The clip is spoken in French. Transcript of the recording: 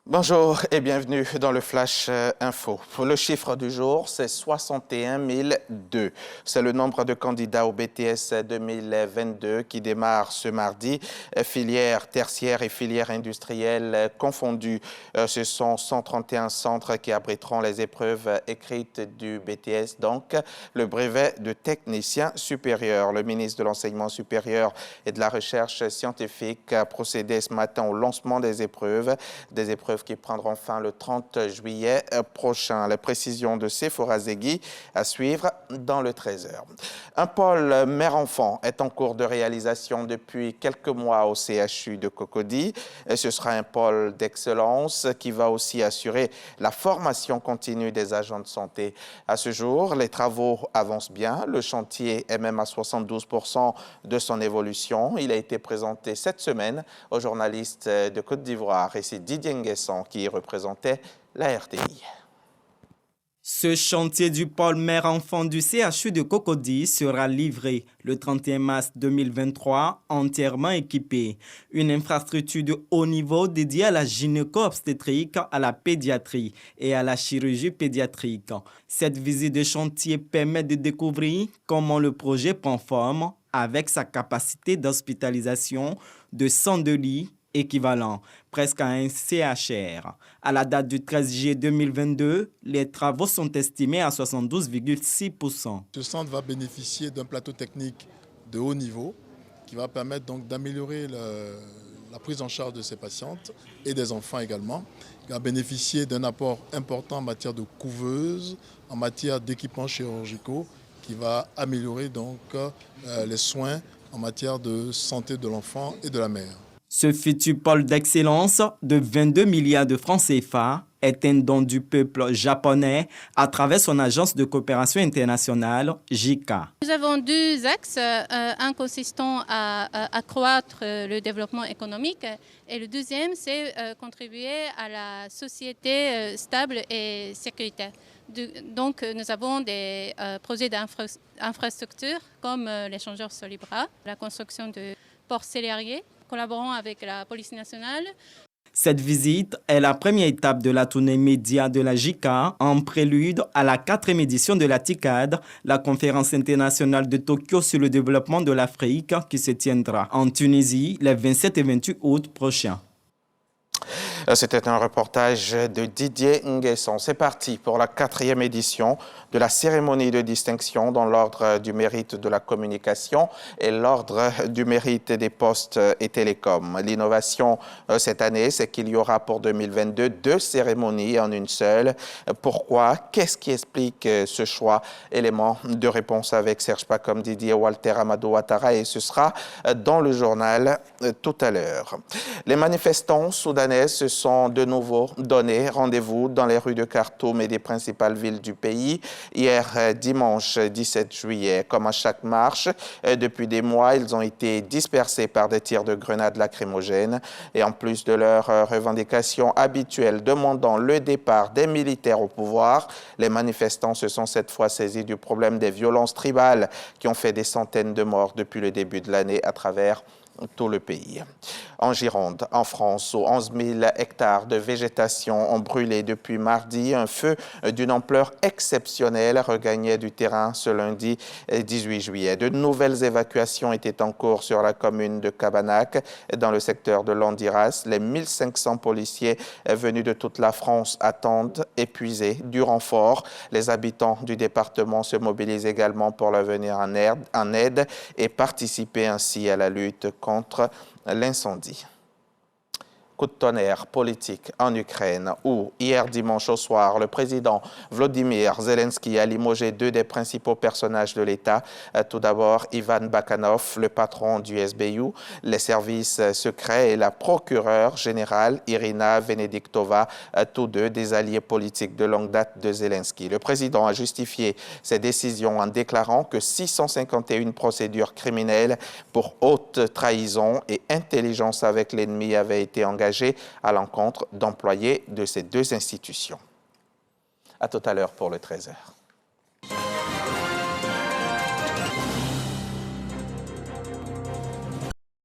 Bonjour et bienvenue dans le Flash Info. Le chiffre du jour, c'est 61 002. C'est le nombre de candidats au BTS 2022 qui démarre ce mardi. Filières tertiaires et filières industrielles confondues. Ce sont 131 centres qui abriteront les épreuves écrites du BTS, donc le brevet de technicien supérieur. Le ministre de l'Enseignement supérieur et de la Recherche scientifique a procédé ce matin au lancement des épreuves qui prendront fin le 30 juillet prochain. Les précisions de Sephora Zegui à suivre dans le 13h. Un pôle mère-enfant est en cours de réalisation depuis quelques mois au CHU de Cocody. Et ce sera un pôle d'excellence qui va aussi assurer la formation continue des agents de santé. À ce jour, les travaux avancent bien. Le chantier est même à 72% de son évolution. Il a été présenté cette semaine aux journalistes de Côte d'Ivoire et c'est Didier Nguesson qui représentait la RTI. Ce chantier du pôle mère-enfant du CHU de Cocody sera livré le 31 mars 2023, entièrement équipé. Une infrastructure de haut niveau dédiée à la gynéco-obstétrique, à la pédiatrie et à la chirurgie pédiatrique. Cette visite de chantier permet de découvrir comment le projet prend forme avec sa capacité d'hospitalisation de 102 lits équivalent, presque à un CHR. À la date du 13 juillet 2022, les travaux sont estimés à 72,6%. Ce centre va bénéficier d'un plateau technique de haut niveau qui va permettre donc d'améliorer la prise en charge de ces patientes et des enfants également. Il va bénéficier d'un apport important en matière de couveuse, en matière d'équipements chirurgicaux qui va améliorer donc les soins en matière de santé de l'enfant et de la mère. Ce futur pôle d'excellence de 22 milliards de francs CFA est un don du peuple japonais à travers son agence de coopération internationale, JICA. Nous avons deux axes, un consistant à accroître le développement économique et le deuxième, c'est contribuer à la société stable et sécuritaire. Donc, nous avons des projets d'infrastructure comme l'échangeur Solibra, la construction de ports cellulaires, collaborant avec la police nationale. Cette visite est la première étape de la tournée média de la JICA en prélude à la 4e édition de la TICAD, la conférence internationale de Tokyo sur le développement de l'Afrique qui se tiendra en Tunisie les 27 et 28 août prochains. C'était un reportage de Didier Nguesson. C'est parti pour la 4e édition de la cérémonie de distinction dans l'ordre du mérite de la communication et l'ordre du mérite des postes et télécoms. L'innovation cette année, c'est qu'il y aura pour 2022 2 cérémonies en une seule. Pourquoi? Qu'est-ce qui explique ce choix? Élément de réponse avec Serge Pacom, Didier Walter Amadou Ouattara et ce sera dans le journal tout à l'heure. Les manifestants soudanais se sont de nouveau donné rendez-vous dans les rues de Khartoum et des principales villes du pays hier dimanche 17 juillet. Comme à chaque marche, depuis des mois, ils ont été dispersés par des tirs de grenades lacrymogènes et en plus de leurs revendications habituelles demandant le départ des militaires au pouvoir, les manifestants se sont cette fois saisis du problème des violences tribales qui ont fait des centaines de morts depuis le début de l'année à travers tout le pays. En Gironde, en France, où 11 000 hectares de végétation ont brûlé depuis mardi, un feu d'une ampleur exceptionnelle regagnait du terrain ce lundi 18 juillet. De nouvelles évacuations étaient en cours sur la commune de Cabanac, dans le secteur de Landiras. Les 1500 policiers venus de toute la France attendent, épuisés, du renfort. Les habitants du département se mobilisent également pour leur venir en aide et participer ainsi à la lutte contre l'incendie. Coup de tonnerre politique en Ukraine où, hier dimanche au soir, le président Volodymyr Zelensky a limogé 2 des principaux personnages de l'État. Tout d'abord, Ivan Bakhanov, le patron du SBU, les services secrets et la procureure générale Irina Venediktova, tous deux des alliés politiques de longue date de Zelensky. Le président a justifié ses décisions en déclarant que 651 procédures criminelles pour haute trahison et intelligence avec l'ennemi avaient été engagées à l'encontre d'employés de ces 2 institutions. À tout à l'heure pour le 13h.